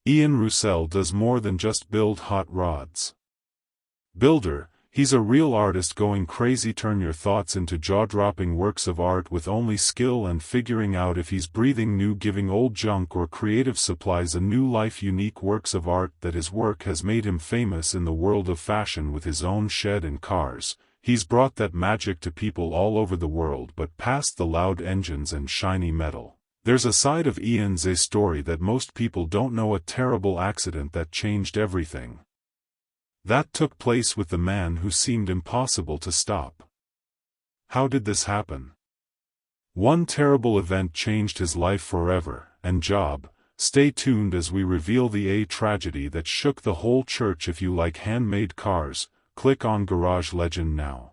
Ian Rousell does more than just build hot rods. Builder, he's a real artist going crazy. Turn your thoughts into jaw-dropping works of art with only skill and figuring out if he's breathing new, giving old junk or creative supplies a new life. Unique works of art. That his work has made him famous in the world of fashion. With his own shed and cars, he's brought that magic to people all over the world. But past the loud engines and shiny metal, there's a side of Ian's story that most people don't know. A terrible accident that changed everything. That took place with the man who seemed impossible to stop. How did this happen? One terrible event changed his life forever and job. Stay tuned as we reveal the tragedy that shook the whole church. If you like handmade cars, click on Garage Legend now.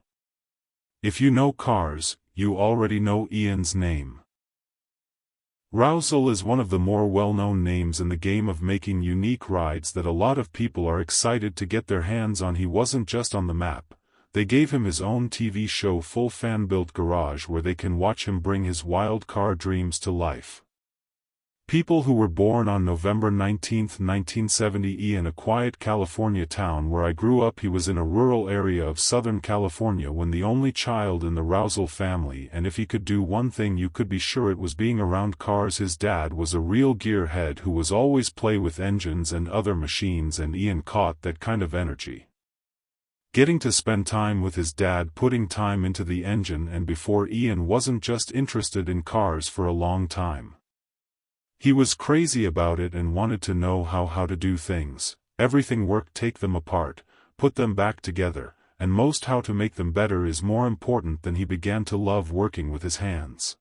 If you know cars, you already know Ian's name. Roussel is one of the more well-known names in the game of making unique rides that a lot of people are excited to get their hands on. He wasn't just on the map, they gave him his own TV show, full fan-built garage, where they can watch him bring his wild car dreams to life. People who were born on November 19, 1970 in a quiet California town where I grew up. He was in a rural area of Southern California when the only child in the Rousell family, and if he could do one thing you could be sure it was being around cars. His dad was a real gearhead who was always play with engines and other machines, and Ian caught that kind of energy. Getting to spend time with his dad, putting time into the engine, and before Ian wasn't just interested in cars for a long time. He was crazy about it and wanted to know how to do things. Everything worked. Take them apart, put them back together, and most how to make them better is more important than. He began to love working with his hands.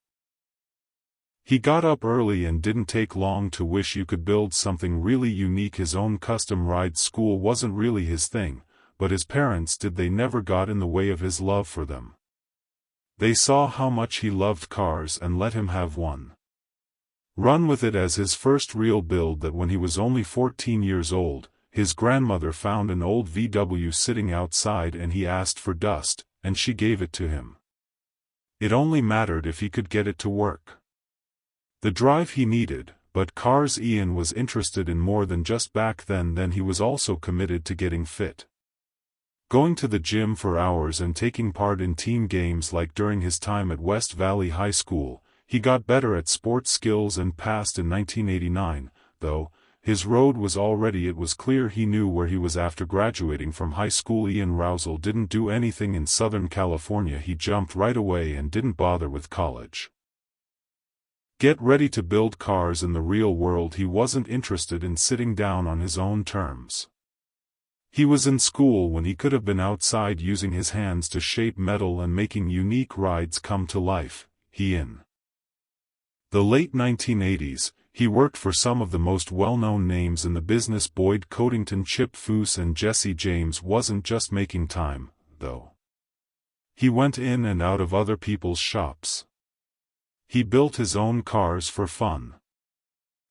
He got up early and didn't take long to wish you could build something really unique. His own custom ride. School wasn't really his thing, but his parents did. They never got in the way of his love for them. They saw how much he loved cars and let him have one. Run with it as his first real build. That when he was only 14 years old, his grandmother found an old VW sitting outside and he asked for dust, and she gave it to him. It only mattered if he could get it to work. The drive he needed, but cars. Ian was interested in more than just back then. He was also committed to getting fit. Going to the gym for hours and taking part in team games. Like during his time at West Valley High School, he got better at sports skills and passed in 1989, though his road was already. It was clear he knew where he was after graduating from high school. Ian Rousell didn't do anything in Southern California. He jumped right away and didn't bother with college. Get ready to build cars in the real world. He wasn't interested in sitting down on his own terms. He was in school when he could have been outside using his hands to shape metal and making unique rides come to life. In the late 1980s, he worked for some of the most well-known names in the business. Boyd Coddington, Chip Foose and Jesse James. Wasn't just making time, though. He went in and out of other people's shops. He built his own cars for fun,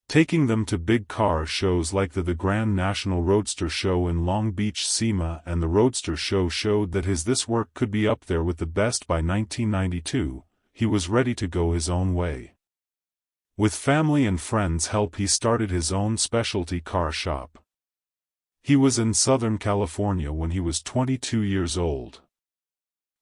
taking them to big car shows like the Grand National Roadster Show in Long Beach. SEMA and the Roadster Show showed that this work could be up there with the best. By 1992, he was ready to go his own way. With family and friends' help, he started his own specialty car shop. He was in Southern California when he was 22 years old.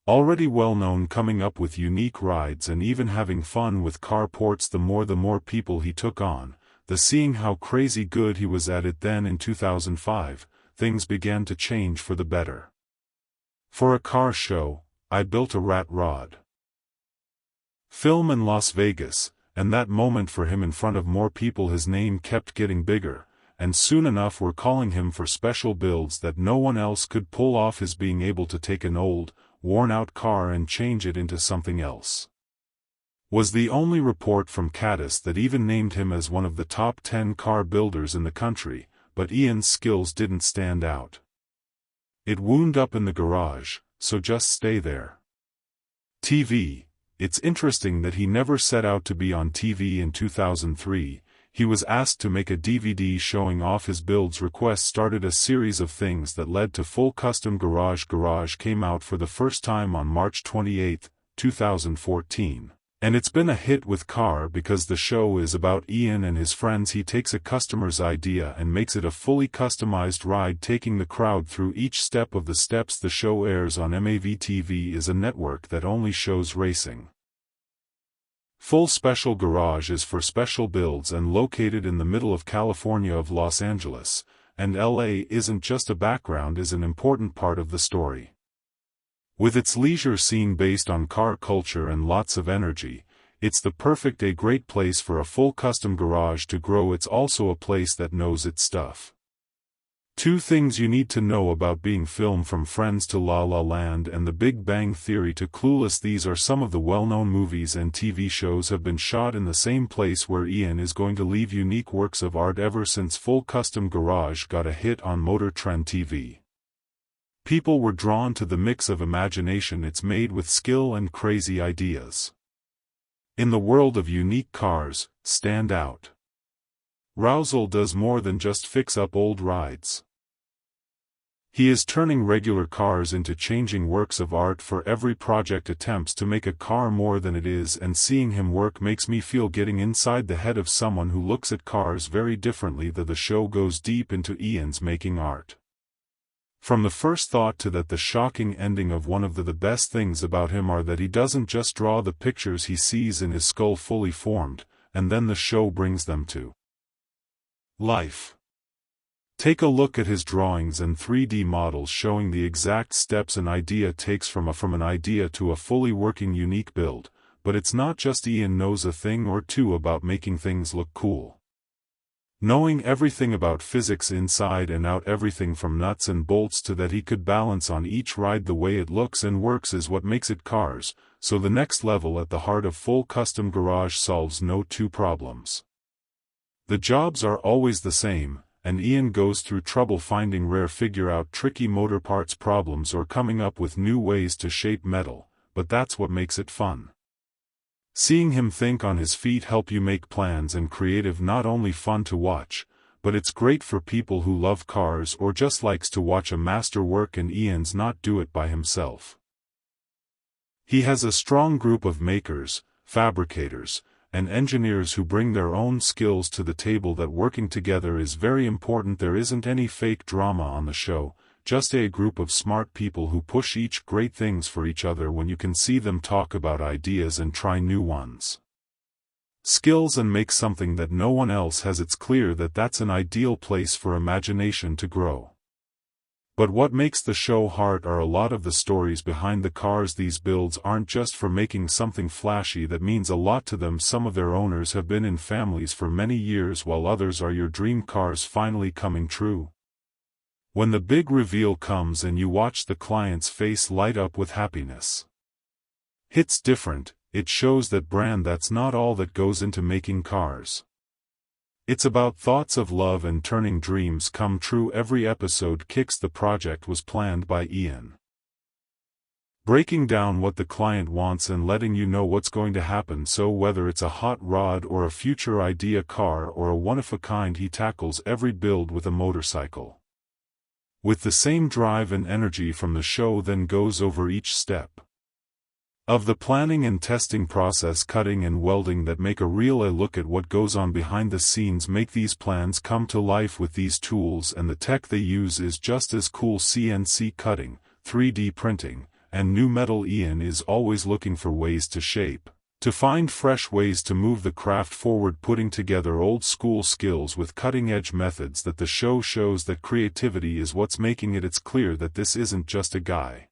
Already well known, coming up with unique rides and even having fun with carports. The more people he took on, the seeing how crazy good he was at it. Then in 2005, things began to change for the better. For a car show, I built a rat rod film in Las Vegas. And that moment for him in front of more people, his name kept getting bigger, and soon enough were calling him for special builds that no one else could pull off. His being able to take an old, worn-out car and change it into something else was the only report from Caddis that even named him as one of the top 10 car builders in the country. But Ian's skills didn't stand out. It wound up in the garage, so just stay there. TV. It's interesting that he never set out to be on TV. In 2003, he was asked to make a DVD showing off his builds. Request started a series of things that led to full custom garage. Garage came out for the first time on March 28, 2014. And it's been a hit with car because the show is about Ian and his friends. He takes a customer's idea and makes it a fully customized ride, taking the crowd through each step of the steps. The show airs on MAV-TV, is a network that only shows racing. Full Special Garage is for special builds and located in the middle of California of Los Angeles, and LA isn't just a background, is an important part of the story. With its leisure scene based on car culture and lots of energy, it's the perfect great place for a full custom garage to grow. It's also a place that knows its stuff. 2 things you need to know about being filmed: from Friends to La La Land and The Big Bang Theory to Clueless. These are some of the well-known movies and TV shows have been shot in the same place where Ian is going to leave unique works of art ever since Full Custom Garage got a hit on Motor Trend TV. People were drawn to the mix of imagination it's made with skill and crazy ideas. In the world of unique cars, stand out. Roussel does more than just fix up old rides. He is turning regular cars into changing works of art. For every project attempts to make a car more than it is, and seeing him work makes me feel getting inside the head of someone who looks at cars very differently. The show goes deep into Ian's making art. From the first thought to the shocking ending of one of the best things about him are that he doesn't just draw the pictures he sees in his skull fully formed, and then the show brings them to life. Take a look at his drawings and 3D models showing the exact steps an idea takes from an idea to a fully working unique build. But it's not just Ian knows a thing or two about making things look cool. Knowing everything about physics inside and out, everything from nuts and bolts to that he could balance on each ride, the way it looks and works is what makes it cars. So the next level at the heart of Full Custom Garage solves no 2 problems. The jobs are always the same, and Ian goes through trouble finding rare, figure out tricky motor parts problems, or coming up with new ways to shape metal, but that's what makes it fun. Seeing him think on his feet, help you make plans, and creative, not only fun to watch, but it's great for people who love cars or just likes to watch a master work. And Ian's not do it by himself. He has a strong group of makers, fabricators, and engineers who bring their own skills to the table. That working together is very important. There isn't any fake drama on the show, just a group of smart people who push each great things for each other. When you can see them talk about ideas and try new ones, skills, and make something that no one else has, it's clear that that's an ideal place for imagination to grow. But what makes the show hard are a lot of the stories behind the cars. These builds aren't just for making something flashy that means a lot to them. Some of their owners have been in families for many years, while others are your dream cars finally coming true. When the big reveal comes and you watch the client's face light up with happiness, it's different. It shows that brand. That's not all that goes into making cars. It's about thoughts of love and turning dreams come true. Every episode kicks. The project was planned by Ian, breaking down what the client wants and letting you know what's going to happen. So whether it's a hot rod or a future idea car or a one-of-a-kind, he tackles every build with a motorcycle with the same drive and energy from the show, then goes over each step of the planning and testing process, cutting and welding, that make a real look at what goes on behind the scenes, make these plans come to life with these tools. And the tech they use is just as cool: CNC cutting, 3D printing, and new metal. Ian is always looking for ways to shape, to find fresh ways to move the craft forward, putting together old school skills with cutting edge methods. That the show shows that creativity is what's making it. It's clear that this isn't just a guy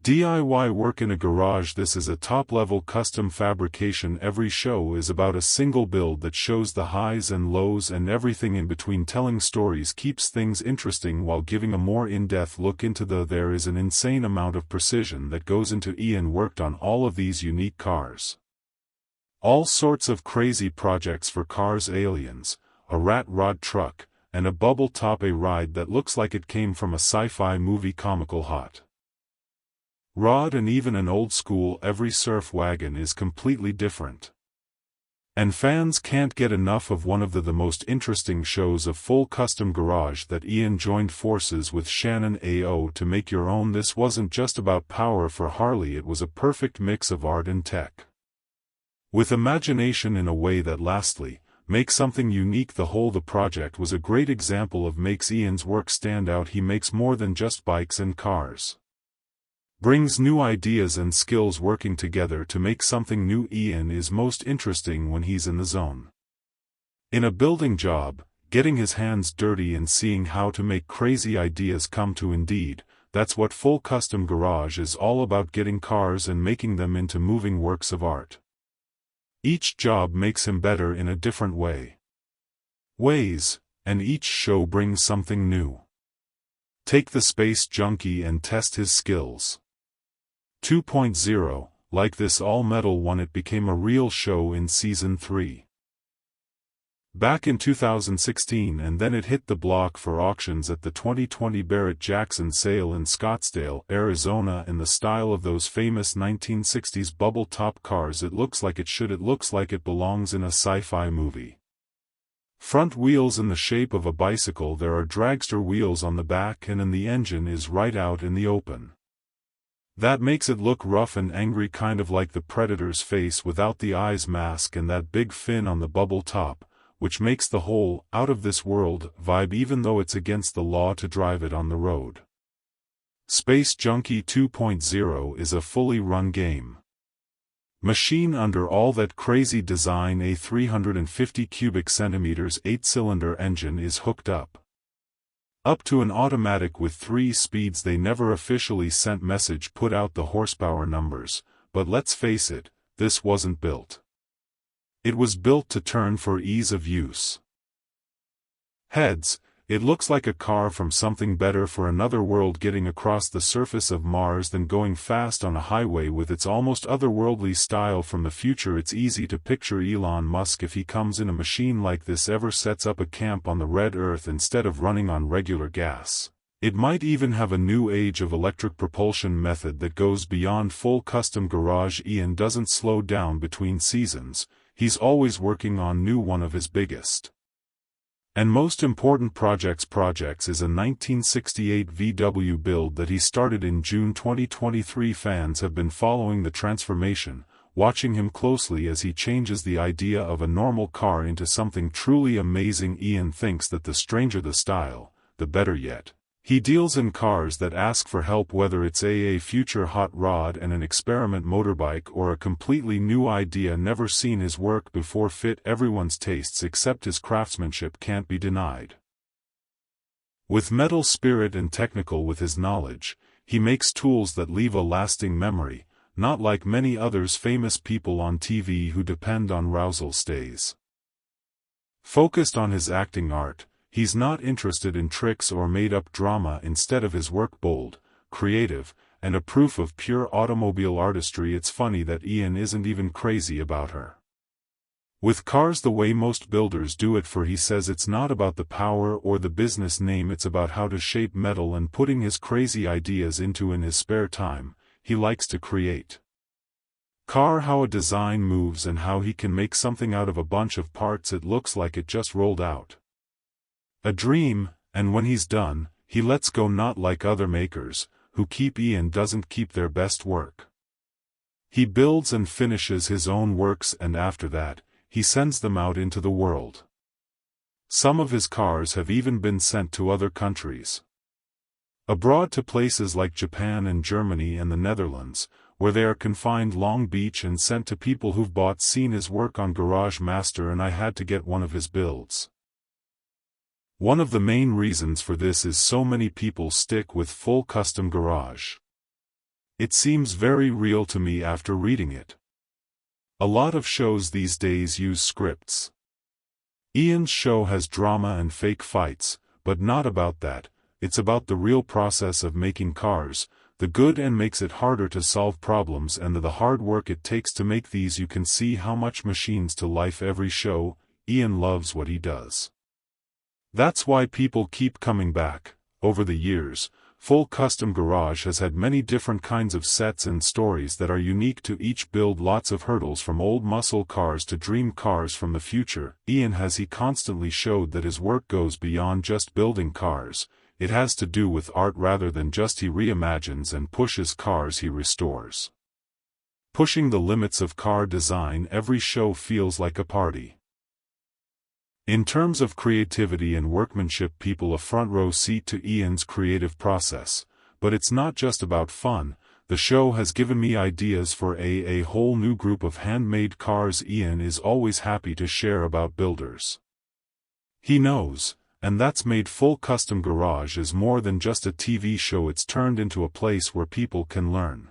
DIY work in a garage. This is a top-level custom fabrication. Every show is about a single build that shows the highs and lows and everything in between. Telling stories keeps things interesting while giving a more in-depth look into there is an insane amount of precision that goes into. Ian worked on all of these unique cars. All sorts of crazy projects for cars: aliens, a rat rod truck, and a bubble top, a ride that looks like it came from a sci-fi movie. Comical hot rod, and even an old school every surf wagon is completely different. And fans can't get enough of one of the most interesting shows of Full Custom Garage. That Ian joined forces with Shannon AO to make your own. This wasn't just about power for Harley, it was a perfect mix of art and tech. With imagination in a way that lastly, make something unique. The project was a great example of makes Ian's work stand out. He makes more than just bikes and cars. Brings new ideas and skills working together to make something new. Ian is most interesting when he's in the zone. In a building job, getting his hands dirty and seeing how to make crazy ideas come to indeed, that's what Full Custom Garage is all about, getting cars and making them into moving works of art. Each job makes him better in a different ways, and each show brings something new. Take the Space Junkie and test his skills. 2.0, like this all-metal one, it became a real show in Season 3. Back in 2016, and then it hit the block for auctions at the 2020 Barrett-Jackson sale in Scottsdale, Arizona, in the style of those famous 1960s bubble-top cars. It looks like it should. It looks like it belongs in a sci-fi movie. Front wheels in the shape of a bicycle. There are dragster wheels on the back, and the engine is right out in the open. That makes it look rough and angry, kind of like the Predator's face without the eyes mask and that big fin on the bubble top, which makes the whole out-of-this-world vibe, even though it's against the law to drive it on the road. Space Junkie 2.0 is a fully run game machine under all that crazy design. A 350 cubic centimeters 8-cylinder engine is hooked up to an automatic with 3 speeds. They never officially sent message put out the horsepower numbers, but let's face it, this wasn't built. It was built to turn for ease of use. Heads, it looks like a car from something better for another world, getting across the surface of Mars than going fast on a highway with its almost otherworldly style from the future. It's easy to picture Elon Musk if he comes in a machine like this, ever sets up a camp on the red Earth instead of running on regular gas. It might even have a new age of electric propulsion method that goes beyond Full Custom Garage. Ian doesn't slow down between seasons. He's always working on one of his biggest and most important projects is a 1968 VW build that he started in June 2023. Fans have been following the transformation, watching him closely as he changes the idea of a normal car into something truly amazing. Ian thinks that the stranger the style, the better yet. He deals in cars that ask for help, whether it's a future hot rod and an experiment motorbike or a completely new idea never seen. His work before fit everyone's tastes, except his craftsmanship can't be denied. With metal spirit and technical with his knowledge, he makes tools that leave a lasting memory, not like many others famous people on TV who depend on Roussel stays. Focused on his acting art, he's not interested in tricks or made-up drama. Instead of his work bold, creative, and a proof of pure automobile artistry. It's funny that Ian isn't even crazy about her. With cars the way most builders do it, for he says it's not about the power or the business name, it's about how to shape metal and putting his crazy ideas into. In his spare time, he likes to create how a design moves and how he can make something out of a bunch of parts. It looks like it just rolled out a dream, and when he's done, he lets go, not like other makers, who keep. Ian doesn't keep their best work. He builds and finishes his own works, and after that, he sends them out into the world. Some of his cars have even been sent to other countries abroad, to places like Japan and Germany and the Netherlands, where they are confined Long Beach and sent to people who've seen his work on Garage Master, and I had to get one of his builds. One of the main reasons for this is so many people stick with Full Custom Garage. It seems very real to me after reading it. A lot of shows these days use scripts. Ian's show has drama and fake fights, but not about that. It's about the real process of making cars, the good, and makes it harder to solve problems and the hard work it takes to make these. You can see how much machines to life every show. Ian loves what he does. That's why people keep coming back. Over the years, Full Custom Garage has had many different kinds of sets and stories that are unique to each build. Lots of hurdles, from old muscle cars to dream cars from the future. Ian has constantly showed that his work goes beyond just building cars. It has to do with art rather than just he reimagines and pushes cars he restores. Pushing the limits of car design, every show feels like a party. In terms of creativity and workmanship, people a front row seat to Ian's creative process. But it's not just about fun. The show has given me ideas for a whole new group of handmade cars. Ian is always happy to share about builders he knows, and that's made Full Custom Garage is more than just a TV show. It's turned into a place where people can learn.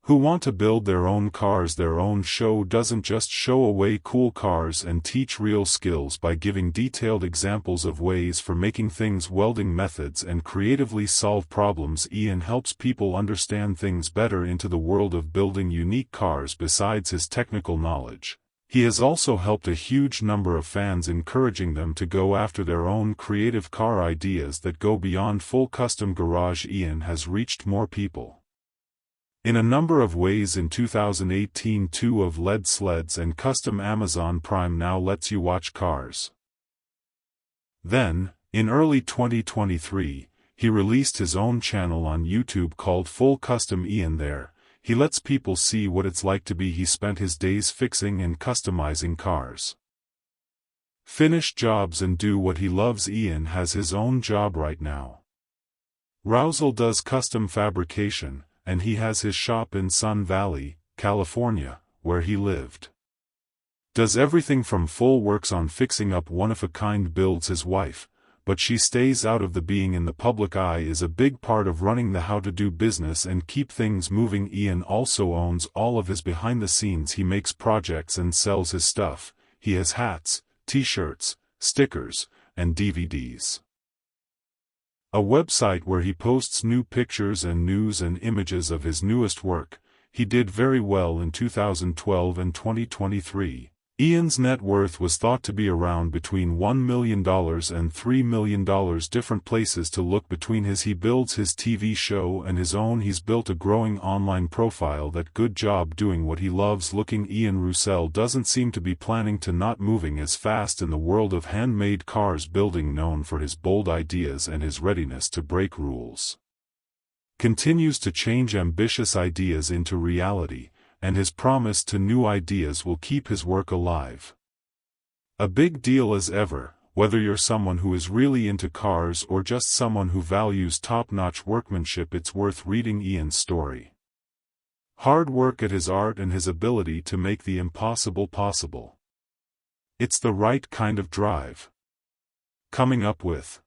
Who want to build their own cars. Their own show doesn't just show away cool cars and teach real skills by giving detailed examples of ways for making things, welding methods, and creatively solve problems. Ian helps people understand things better into the world of building unique cars. Besides his technical knowledge, he has also helped a huge number of fans, encouraging them to go after their own creative car ideas that go beyond Full Custom Garage. Ian has reached more people in a number of ways. In 2018, 2 of LED sleds and custom. Amazon Prime now lets you watch cars. Then, in early 2023, he released his own channel on YouTube called Full Custom Ian. There, he lets people see what it's like to be. He spent his days fixing and customizing cars, finish jobs, and do what he loves. Ian has his own job right now. Roussel does custom fabrication, and he has his shop in Sun Valley, California, where he lived. Does everything from full works on fixing up one-of-a-kind builds. His wife, but she stays out of the being in the public eye, is a big part of running the how-to-do business and keep things moving. Ian also owns all of his behind the scenes. He makes projects and sells his stuff. He has hats, t-shirts, stickers, and DVDs. A website where he posts new pictures and news and images of his newest work. He did very well in 2012 and 2023. Ian's net worth was thought to be around between $1 million and $3 million. Different places to look between his. He builds his TV show and his own. He's built a growing online profile. That good job doing what he loves. Looking. Ian Rousell doesn't seem to be planning to not moving as fast in the world of handmade cars building. Known for his bold ideas and his readiness to break rules, continues to change ambitious ideas into reality, and his promise to new ideas will keep his work alive. A big deal as ever, whether you're someone who is really into cars or just someone who values top-notch workmanship. It's worth reading Ian's story. Hard work at his art and his ability to make the impossible possible. It's the right kind of drive. Coming up with